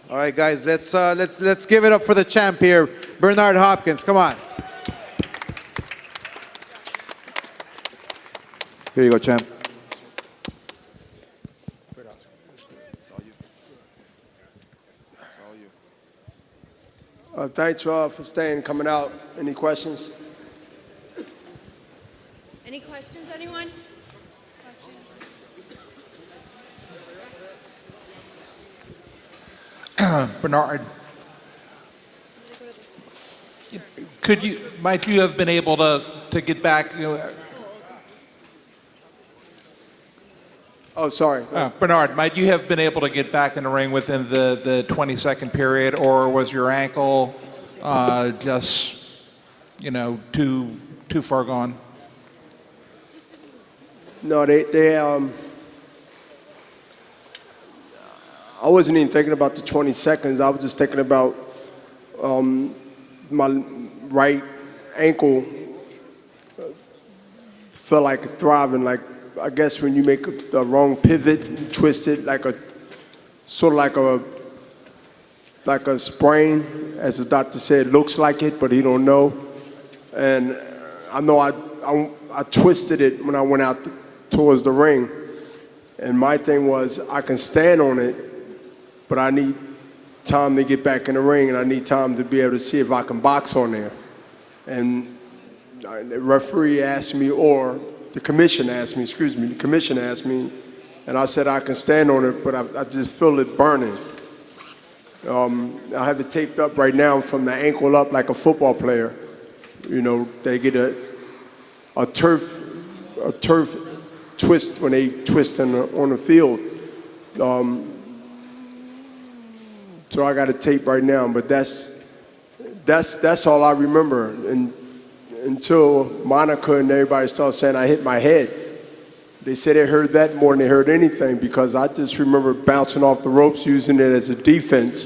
All right, guys, let's give it up for the champ here, Bernard Hopkins. Come on. Here you go, champ. Thanks for staying, coming out. Any questions? Any questions, anyone? Bernard, might you have been able to get back? Oh, sorry. Bernard, might you have been able to get back in the ring within the 20-second period, or was your ankle just, too far gone? No, I wasn't even thinking about the 20 seconds. I was just thinking about my right ankle felt like throbbing, like I guess when you make a wrong pivot, you twist it like sort of like a sprain, as the doctor said, looks like it, but he don't know. And I know I twisted it when I went out towards the ring. And my thing was, I can stand on it, but I need time to get back in the ring, and I need time to be able to see if I can box on there. And the referee asked me, or the commission asked me, and I said I can stand on it, but I just feel it burning. I have it taped up right now from the ankle up like a football player. They get a turf twist when they twist on the field. So I got a tape right now, but that's all I remember. And until Monica and everybody started saying I hit my head, they said they heard that more than they heard anything, because I just remember bouncing off the ropes, using it as a defense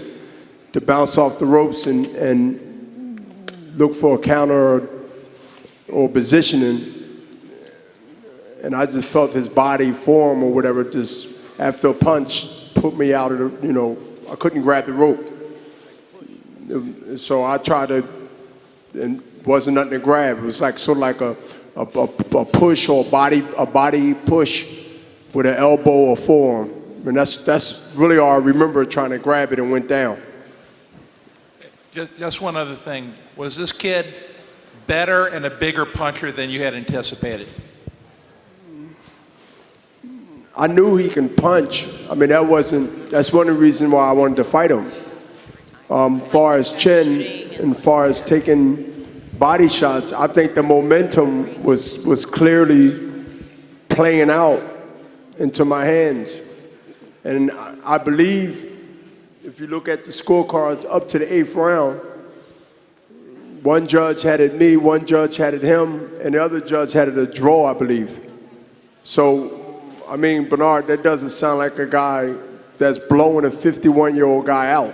to bounce off the ropes and look for a counter or positioning. And I just felt his body form or whatever, just after a punch, put me out of the, I couldn't grab the rope. So I tried to, and wasn't nothing to grab. It was like sort of like a push or a body push with an elbow or forearm. And that's really all I remember, trying to grab it, and went down. Just one other thing. Was this kid better and a bigger puncher than you had anticipated? I knew he can punch. I mean, that's one of the reasons why I wanted to fight him. Far as chin and far as taking body shots, I think the momentum was clearly playing out into my hands. And I believe if you look at the scorecards up to the 8th round, one judge had it me, one judge had it him, and the other judge had it a draw, I believe. So, I mean, Bernard, that doesn't sound like a guy that's blowing a 51-year-old guy out.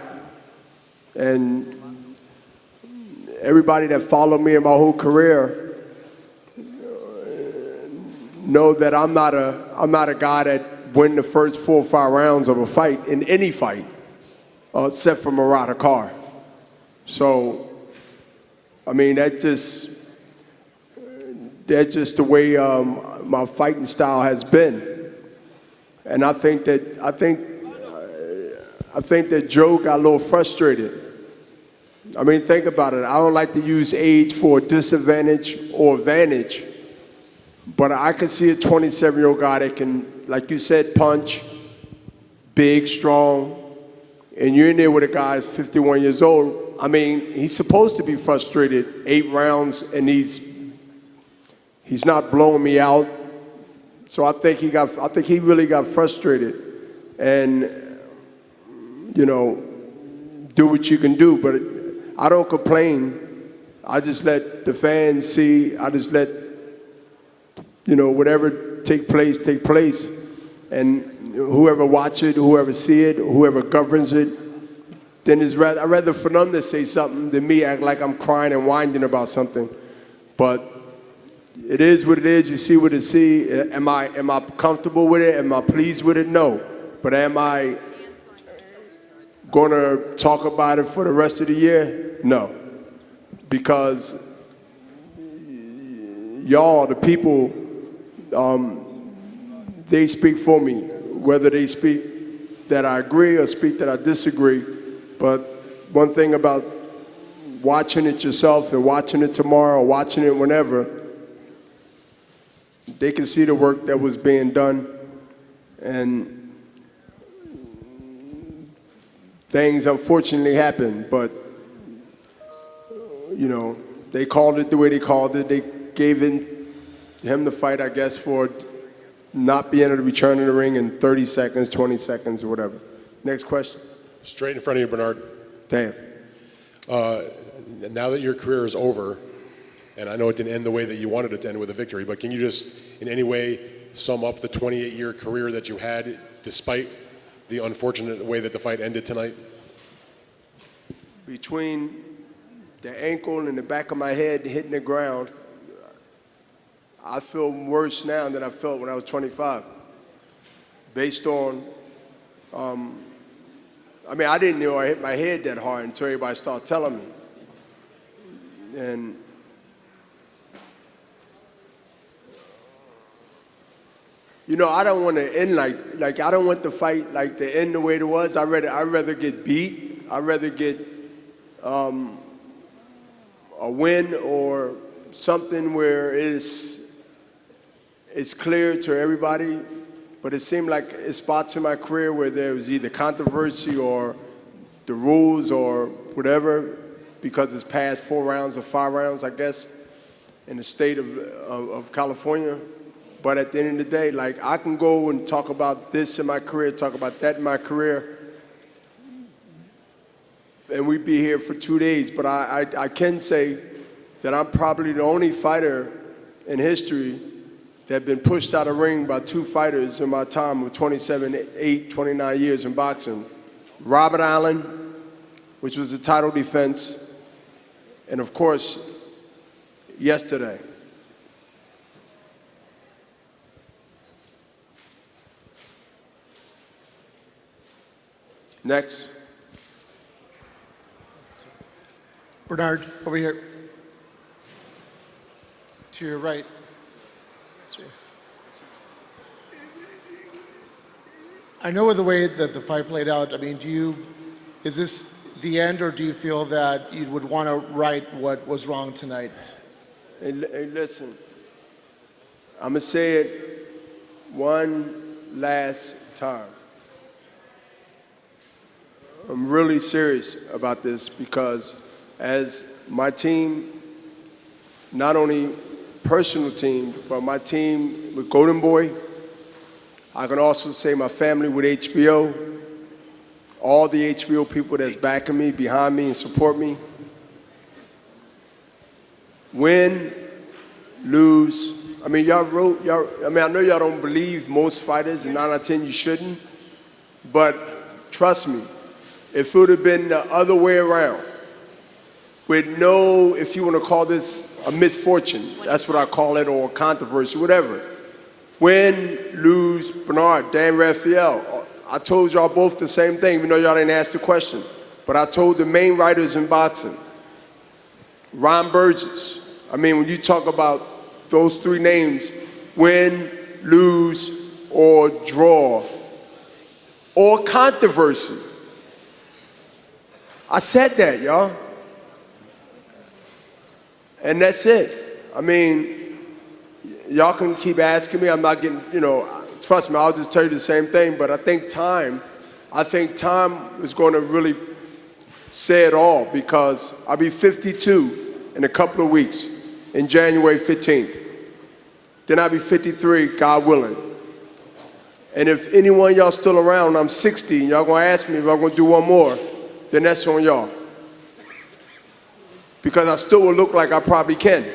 And everybody that followed me in my whole career know that I'm not a guy that win the first 4 or 5 rounds of a fight, in any fight, except for Murata Carr. So, I mean, that's just the way my fighting style has been. And I think that Joe got a little frustrated. I mean, think about it. I don't like to use age for disadvantage or advantage, but I can see a 27-year-old guy that can, like you said, punch, big, strong, and you're in there with a guy that's 51 years old. I mean, he's supposed to be frustrated 8 rounds, and he's not blowing me out. So I think he really got frustrated, and do what you can do. But I don't complain. I just let the fans see. I just let whatever take place, and whoever watch it, whoever see it, whoever governs it. Then I'd rather for them to say something than me act like I'm crying and whining about something. But it is what it is. You see what you see. Am I comfortable with it? Am I pleased with it? No. But am I gonna talk about it for the rest of the year? No. Because y'all, the people, they speak for me, whether they speak that I agree or speak that I disagree. But one thing about watching it yourself and watching it tomorrow or watching it whenever, they can see the work that was being done, and things unfortunately happened, but you know, they called it the way they called it. They gave him the fight, I guess, for not being able to return in the ring in 30 seconds, 20 seconds, or whatever. Next question. Straight in front of you, Bernard. Damn. Now that your career is over, and I know it didn't end the way that you wanted it to end with a victory, but can you just in any way sum up the 28-year career that you had despite the unfortunate way that the fight ended tonight? Between the ankle and the back of my head hitting the ground, I feel worse now than I felt when I was 25. Based on, I mean, I didn't know I hit my head that hard until everybody started telling me. And you know, I don't want to end like I don't want the fight like to end the way it was. I'd rather get beat. I'd rather get a win or something where it's clear to everybody. But it seemed like it's spots in my career where there was either controversy or the rules or whatever, because it's past 4 rounds or 5 rounds, I guess, in the state of California. But at the end of the day, like, I can go and talk about this in my career, talk about that in my career, and we'd be here for 2 days. But I can say that I'm probably the only fighter in history that been pushed out of the ring by 2 fighters in my time of 29 years in boxing. Robert Allen, which was a title defense, and of course, yesterday. Next. Bernard, over here. To your right. I know the way that the fight played out. I mean, is this the end, or do you feel that you would want to right what was wrong tonight? Hey, listen, I'm gonna say it one last time. I'm really serious about this because as my team, not only personal team, but my team with Golden Boy, I can also say my family with HBO, all the HBO people that's backing me, behind me, and support me. Win, lose. I mean, I know y'all don't believe most fighters, and 9 out of 10 you shouldn't, but trust me, if it would have been the other way around, with no, if you want to call this a misfortune, that's what I call it, or controversy, whatever. Win, lose, Bernard, Dan Raphael. I told y'all both the same thing, even though y'all didn't ask the question. But I told the main writers in boxing, Ron Burgess. I mean, when you talk about those 3 names, win, lose, or draw, or controversy. I said that, y'all. And that's it. I mean, y'all can keep asking me. I'm not getting, trust me, I'll just tell you the same thing. But I think time is going to really say it all, because I'll be 52 in a couple of weeks, in January 15th. Then I'll be 53, God willing. And if anyone of y'all still around, I'm 60, and y'all gonna ask me if I'm gonna do one more, then that's on y'all. Because I still will look like I probably can.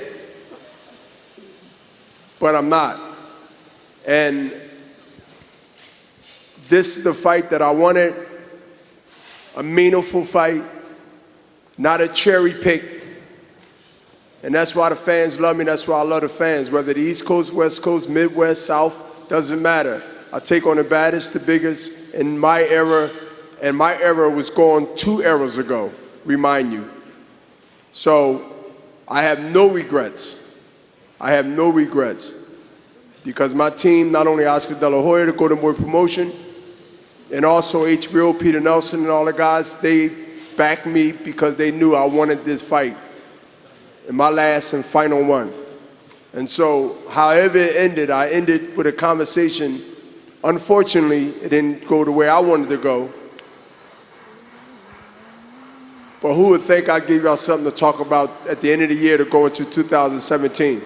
But I'm not. And this is the fight that I wanted, a meaningful fight, not a cherry pick. And that's why the fans love me, that's why I love the fans. Whether the East Coast, West Coast, Midwest, South, doesn't matter. I take on the baddest, the biggest in my era and my era was gone 2 eras ago, remind you. So I have no regrets. I have no regrets. Because my team, not only Oscar De La Hoya, the Golden Boy promotion, and also HBO, Peter Nelson and all the guys, they backed me because they knew I wanted this fight. In my last and final one. And so, however it ended, I ended with a conversation. Unfortunately, it didn't go the way I wanted to go. But who would think I'd give y'all something to talk about at the end of the year to go into 2017?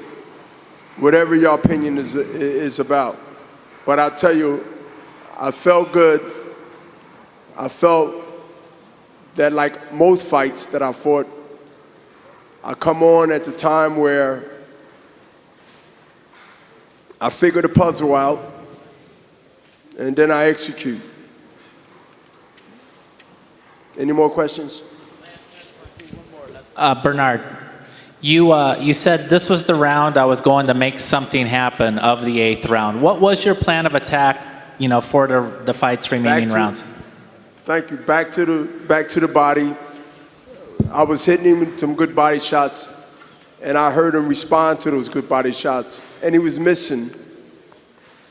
Whatever your opinion is about. But I'll tell you, I felt good. I felt that like most fights that I fought, I come on at the time where I figure the puzzle out, and then I execute. Any more questions? Bernard, you said this was the round I was going to make something happen of the 8th round. What was your plan of attack, for the fight's remaining rounds? Thank you. Back to the body. I was hitting him with some good body shots, and I heard him respond to those good body shots, and he was missing.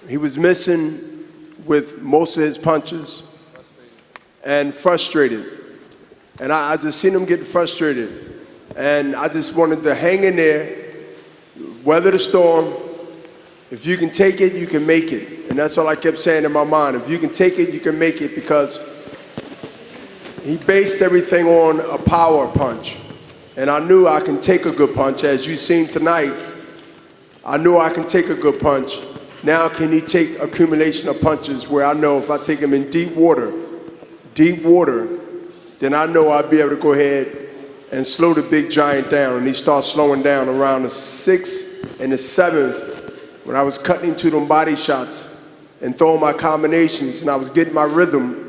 He was missing with most of his punches and frustrated. And I just seen him getting frustrated. And I just wanted to hang in there, weather the storm. If you can take it, you can make it. And that's all I kept saying in my mind. If you can take it, you can make it, because he based everything on a power punch. And I knew I can take a good punch. As you've seen tonight, I knew I can take a good punch. Now can he take accumulation of punches where I know if I take him in deep water, then I know I'll be able to go ahead and slow the big giant down. And he starts slowing down around the 6th and the 7th when I was cutting into them body shots and throwing my combinations and I was getting my rhythm.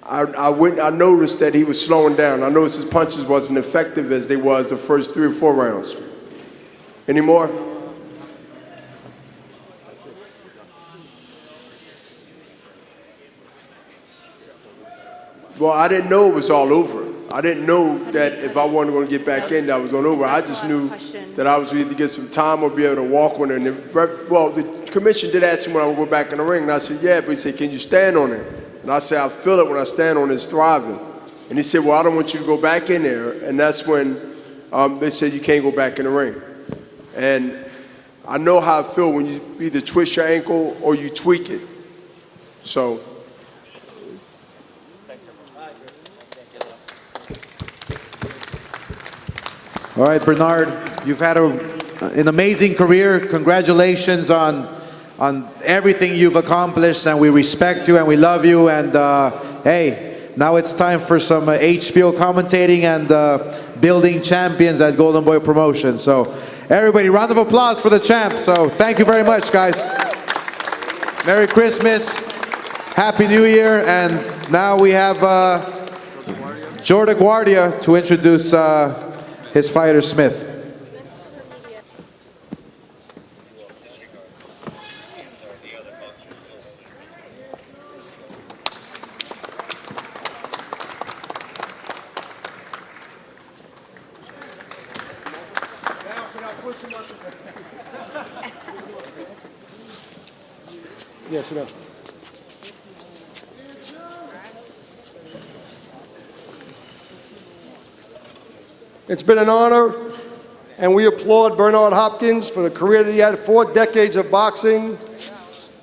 I noticed that he was slowing down. I noticed his punches wasn't effective as they was the first 3 or 4 rounds. Any more? Well, I didn't know it was all over. I didn't know that if I wasn't going to get back in, that was all over. I just knew that I was either get some time or be able to walk on it. And the commission did ask me when I would go back in the ring, and I said, yeah, but he said, can you stand on it? And I said, I feel it when I stand on it, it's thriving. And he said, well, I don't want you to go back in there. And that's when they said you can't go back in the ring. And I know how I feel when you either twist your ankle or you tweak it. So. All right, Bernard, you've had an amazing career. Congratulations on everything you've accomplished, and we respect you and we love you. And hey, now it's time for some HBO commentating and building champions at Golden Boy Promotions. So everybody, round of applause for the champ. So thank you very much, guys. Merry Christmas, Happy New Year, and now we have Joe DeGuardia to introduce his fighter, Smith. Yes, no. It's been an honor, and we applaud Bernard Hopkins for the career that he had, 4 decades of boxing,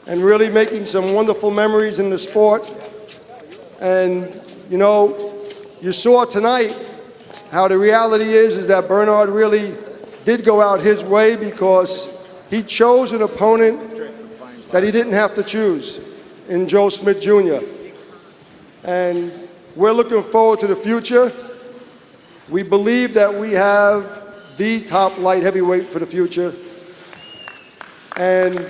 and really making some wonderful memories in the sport. And, you saw tonight how the reality is that Bernard really did go out his way because he chose an opponent that he didn't have to choose in Joe Smith Jr. And we're looking forward to the future. We believe that we have the top light heavyweight for the future. And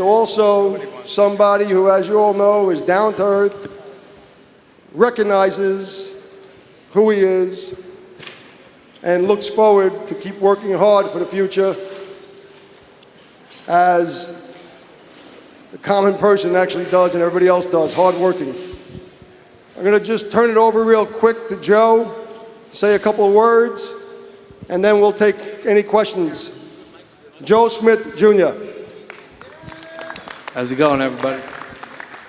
also somebody who, as you all know, is down to earth, recognizes who he is, and looks forward to keep working hard for the future as the common person actually does and everybody else does, hardworking. I'm going to just turn it over real quick to Joe, say a couple of words, and then we'll take any questions. Joe Smith Jr. How's it going, everybody?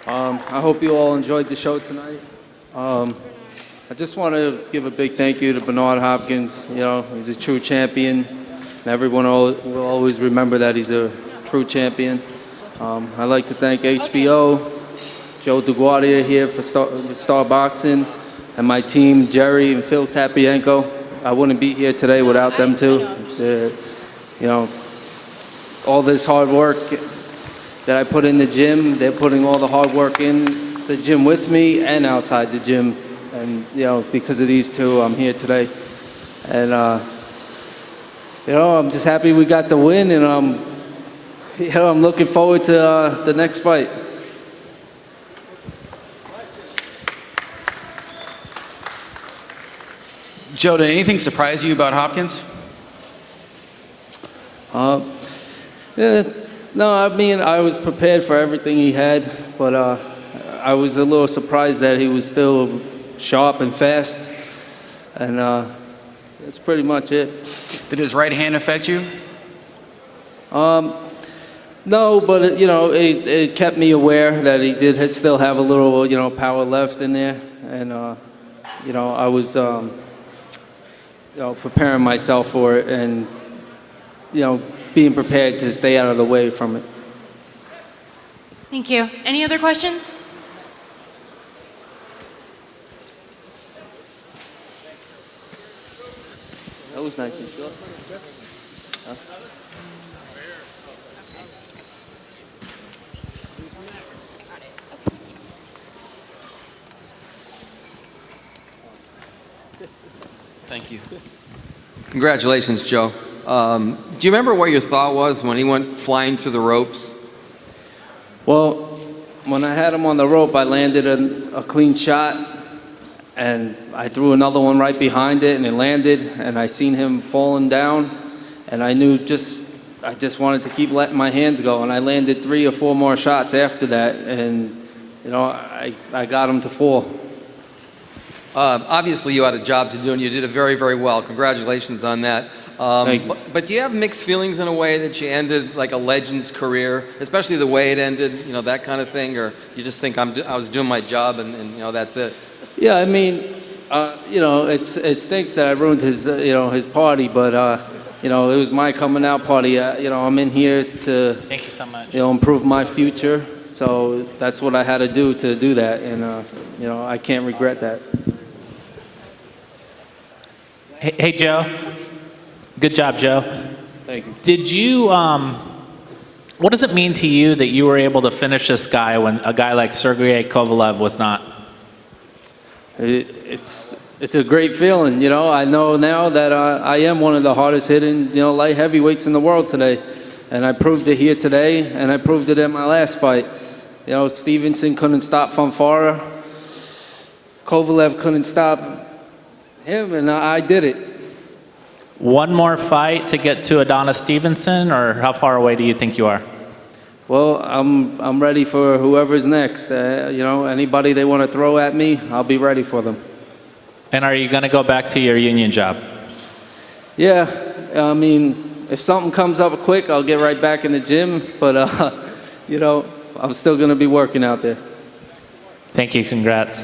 I hope you all enjoyed the show tonight. I just want to give a big thank you to Bernard Hopkins. You know, he's a true champion, and everyone will always remember that he's a true champion. I'd like to thank HBO, Joe DeGuardia here for Star Boxing, and my team, Jerry and Phil Capienko. I wouldn't be here today without them too. You know, all this hard work that I put in the gym, they're putting all the hard work in the gym with me and outside the gym. And, you know, because of these two, I'm here today. And, you know, I'm just happy we got the win, and I'm looking forward to the next fight. Joe, did anything surprise you about Hopkins? Yeah, no, I mean, I was prepared for everything he had, but I was a little surprised that he was still sharp and fast, and that's pretty much it. Did his right hand affect you? No, but you know, it kept me aware that he did still have a little, you know, power left in there, and you know, I was you know, preparing myself for it, and you know, being prepared to stay out of the way from it. Thank you. Any other questions? That was nice and short. Huh? Thank you. Congratulations, Joe. Do you remember what your thought was when he went flying through the ropes? Well, when I had him on the rope, I landed a clean shot, and I threw another one right behind it, and it landed, and I seen him falling down, and I knew I just wanted to keep letting my hands go, and I landed 3 or 4 more shots after that, and you know, I got him to fall. Obviously, you had a job to do, and you did it very, very well. Congratulations on that. Thank you. But do you have mixed feelings in a way that you ended like a legend's career, especially the way it ended, you know, that kind of thing, or you just think I was doing my job and you know, that's it? Yeah, I mean, you know, it stinks that I ruined his, you know, his party, but you know, it was my coming out party. You know, I'm in here to, Thank you so much. you know, improve my future. So that's what I had to do that, and you know, I can't regret that. Hey, Joe. Good job, Joe. Thank you. Did you, what does it mean to you that you were able to finish this guy when a guy like Sergey Kovalev was not? It's a great feeling, you know. I know now that I am one of the hardest hitting, you know, light heavyweights in the world today, and I proved it here today, and I proved it in my last fight. You know, Stevenson couldn't stop Fonfara, Kovalev couldn't stop him, and I did it. One more fight to get to Adonis Stevenson, or how far away do you think you are? Well, I'm ready for whoever's next. You know, anybody they want to throw at me, I'll be ready for them. And are you going to go back to your union job? Yeah, I mean, if something comes up quick, I'll get right back in the gym. But, you know, I'm still going to be working out there. Thank you. Congrats.